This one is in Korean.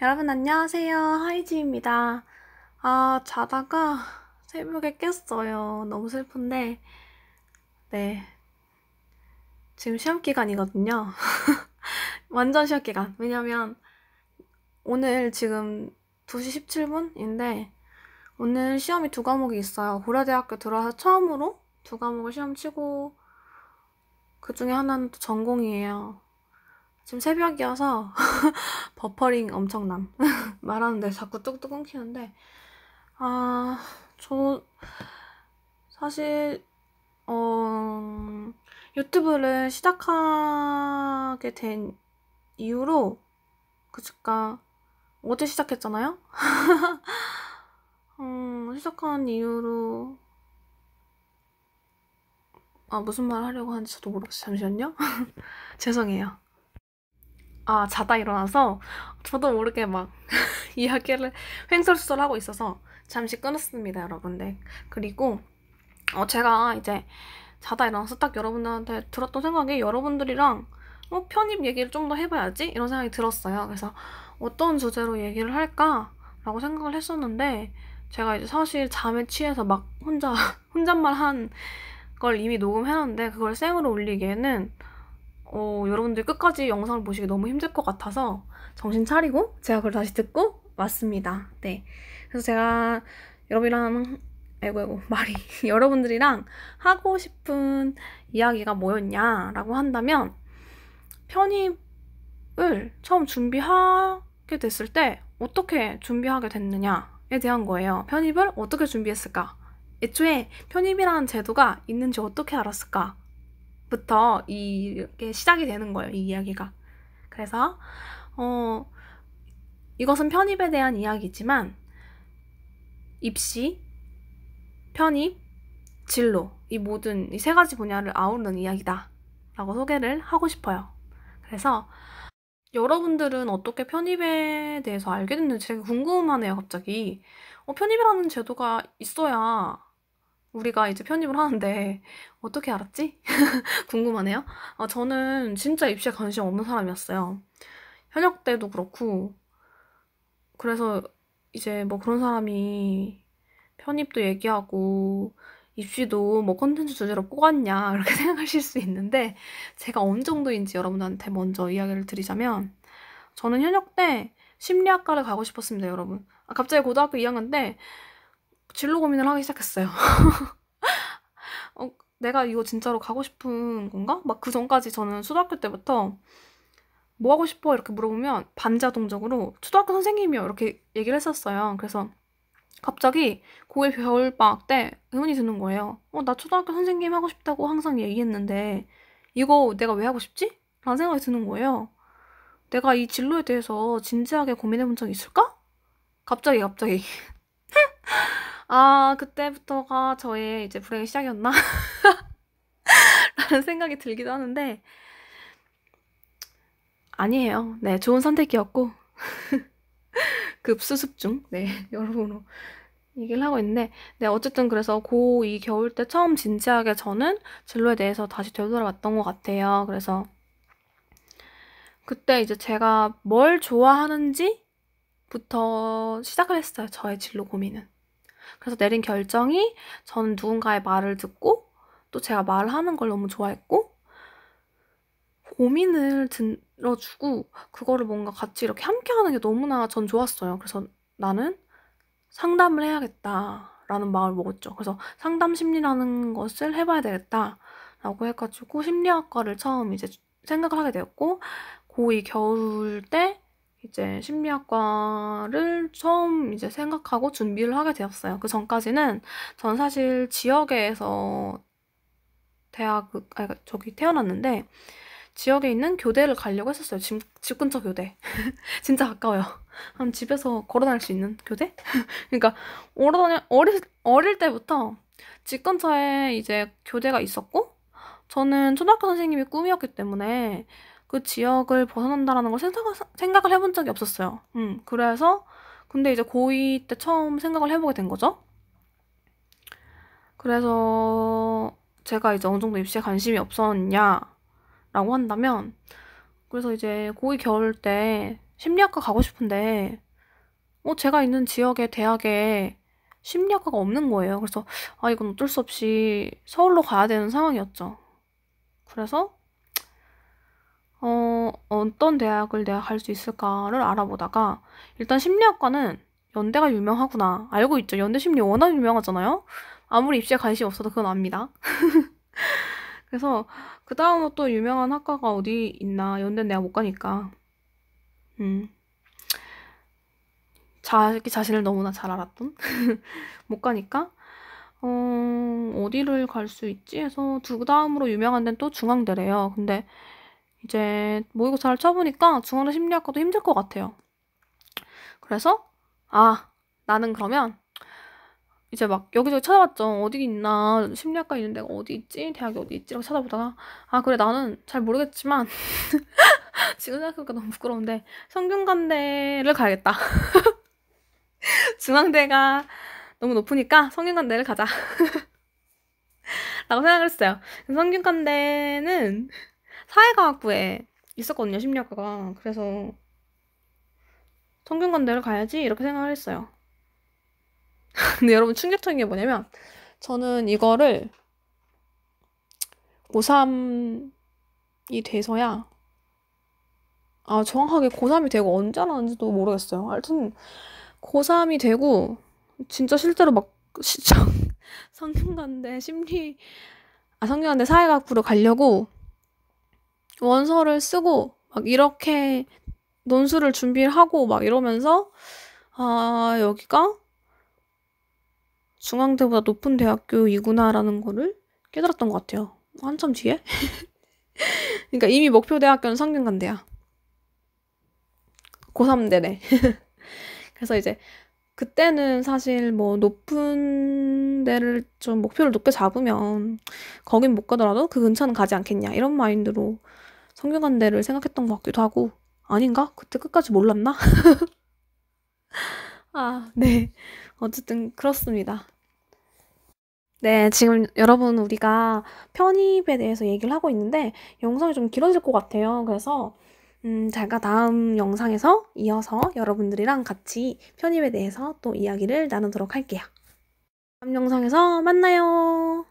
여러분 안녕하세요. 하이지입니다. 자다가 새벽에 깼어요. 너무 슬픈데, 네. 지금 시험 기간이거든요. 완전 시험 기간. 왜냐면 오늘 지금 2시 17분인데 오늘 시험이 두 과목이 있어요. 고려대학교 들어와서 처음으로 두 과목을 시험 치고 그 중에 하나는 또 전공이에요. 지금 새벽이어서 버퍼링 엄청남. 말하는데 자꾸 뚝뚝 끊기는데 저 사실 유튜브를 시작하게 된 이후로 그니까 어제 시작했잖아요? 시작한 이후로 무슨 말 하려고 하는지 저도 모르겠어요. 잠시만요. 죄송해요. 자다 일어나서 저도 모르게 막 이야기를 횡설수설하고 있어서 잠시 끊었습니다, 여러분들. 그리고 제가 이제 자다 일어나서 딱 여러분들한테 들었던 생각이 여러분들이랑 편입 얘기를 좀 더 해봐야지 이런 생각이 들었어요. 그래서 어떤 주제로 얘기를 할까라고 생각을 했었는데 제가 이제 사실 잠에 취해서 막 혼잣말 한 걸 이미 녹음해놨는데 그걸 생으로 올리기에는 여러분들 끝까지 영상을 보시기 너무 힘들 것 같아서 정신 차리고 제가 그걸 다시 듣고 왔습니다. 네. 그래서 제가 여러분이랑 말이 여러분들이랑 하고 싶은 이야기가 뭐였냐라고 한다면 편입을 처음 준비하게 됐을 때 어떻게 준비하게 됐느냐에 대한 거예요. 편입을 어떻게 준비했을까? 애초에 편입이라는 제도가 있는지 어떻게 알았을까? 부터 이게 시작이 되는 거예요, 이 이야기가. 그래서 이것은 편입에 대한 이야기지만 입시, 편입, 진로 이 모든 이 세 가지 분야를 아우르는 이야기다 라고 소개를 하고 싶어요. 그래서 여러분들은 어떻게 편입에 대해서 알게 됐는지 되게 궁금하네요, 갑자기. 편입이라는 제도가 있어야 우리가 이제 편입을 하는데 어떻게 알았지? 궁금하네요. 저는 진짜 입시에 관심 없는 사람이었어요. 현역 때도 그렇고 그래서 이제 뭐 그런 사람이 편입도 얘기하고 입시도 뭐 콘텐츠 주제로 뽑았냐 이렇게 생각하실 수 있는데 제가 어느 정도인지 여러분한테 먼저 이야기를 드리자면 저는 현역 때 심리학과를 가고 싶었습니다, 여러분. 갑자기 고등학교 2학년 때 진로 고민을 하기 시작했어요. 내가 이거 진짜로 가고 싶은 건가? 막 그 전까지 저는 초등학교 때부터 뭐 하고 싶어? 이렇게 물어보면 반자동적으로 초등학교 선생님이요 이렇게 얘기를 했었어요. 그래서 갑자기 고1 겨울방학 때 의문이 드는 거예요. 나 초등학교 선생님 하고 싶다고 항상 얘기했는데 이거 내가 왜 하고 싶지? 라는 생각이 드는 거예요. 내가 이 진로에 대해서 진지하게 고민해본 적이 있을까? 갑자기. 그때부터가 저의 이제 불행의 시작이었나? 라는 생각이 들기도 하는데 아니에요. 네, 좋은 선택이었고 급수습 중, 네, 여러분으로 얘기를 하고 있는데 네, 어쨌든 그래서 고2 겨울 때 처음 진지하게 저는 진로에 대해서 다시 되돌아봤던 것 같아요. 그래서 그때 이제 제가 뭘 좋아하는지부터 시작을 했어요. 저의 진로 고민은. 그래서 내린 결정이 저는 누군가의 말을 듣고 또 제가 말하는 걸 너무 좋아했고 고민을 들어주고 그거를 뭔가 같이 이렇게 함께하는 게 너무나 전 좋았어요. 그래서 나는 상담을 해야겠다라는 마음을 먹었죠. 그래서 상담 심리라는 것을 해봐야 되겠다라고 해가지고 심리학과를 처음 이제 생각을 하게 되었고 고2 겨울 때 이제 심리학과를 처음 이제 생각하고 준비를 하게 되었어요. 그 전까지는 전 사실 지역에서 저기 태어났는데 지역에 있는 교대를 가려고 했었어요. 집 근처 교대. 진짜 가까워요. 한 집에서 걸어 다닐 수 있는 교대? 그러니까 어릴 때부터 집 근처에 이제 교대가 있었고 저는 초등학교 선생님이 꿈이었기 때문에 그 지역을 벗어난다라는 걸 생각을 해본 적이 없었어요. 그래서 근데 이제 고2 때 처음 생각을 해보게 된 거죠. 그래서 제가 이제 어느 정도 입시에 관심이 없었냐라고 한다면 그래서 이제 고2 겨울 때 심리학과 가고 싶은데 제가 있는 지역의 대학에 심리학과가 없는 거예요. 그래서 이건 어쩔 수 없이 서울로 가야 되는 상황이었죠. 그래서 어떤 대학을 내가 갈 수 있을까를 알아보다가 일단 심리학과는 연대가 유명하구나. 알고 있죠. 연대 심리 워낙 유명하잖아요. 아무리 입시에 관심이 없어도 그건 압니다. 그래서 그 다음으로 또 유명한 학과가 어디 있나. 연대는 내가 못 가니까. 자기 자신을 너무나 잘 알았던 못 가니까 어디를 갈 수 있지 해서 그 다음으로 유명한 데는 또 중앙대래요. 근데 이제 모의고사를 쳐보니까 중앙대 심리학과도 힘들 것 같아요. 그래서 나는 그러면 이제 막 여기저기 찾아봤죠. 어디 있나, 심리학과 있는 데가 어디 있지, 대학이 어디 있지 라고 찾아보다가 그래, 나는 잘 모르겠지만 지금 생각해보니까 너무 부끄러운데 성균관대를 가야겠다. 중앙대가 너무 높으니까 성균관대를 가자 라고 생각을 했어요. 성균관대는 사회과학부에 있었거든요, 심리학과가. 그래서 성균관대를 가야지 이렇게 생각을 했어요. 근데 여러분, 충격적인 게 뭐냐면 저는 이거를 고3이 돼서야 정확하게 고3이 되고 언제 알았는지도 모르겠어요. 하여튼 고3이 되고 진짜 실제로 막 성균관대 성균관대 사회과학부로 가려고 원서를 쓰고 막 이렇게 논술을 준비를 하고 막 이러면서 여기가 중앙대보다 높은 대학교이구나라는 거를 깨달았던 것 같아요. 한참 뒤에? 그러니까 이미 목표 대학교는 성균관대야. 고3대네. 그래서 이제 그때는 사실 뭐 높은 데를 좀 목표를 높게 잡으면 거긴 못 가더라도 그 근처는 가지 않겠냐 이런 마인드로 성균관대를 생각했던 것 같기도 하고. 아닌가? 그때 끝까지 몰랐나? 네. 어쨌든 그렇습니다. 네, 지금 여러분, 우리가 편입에 대해서 얘기를 하고 있는데 영상이 좀 길어질 것 같아요. 그래서 제가 다음 영상에서 이어서 여러분들이랑 같이 편입에 대해서 또 이야기를 나누도록 할게요. 다음 영상에서 만나요.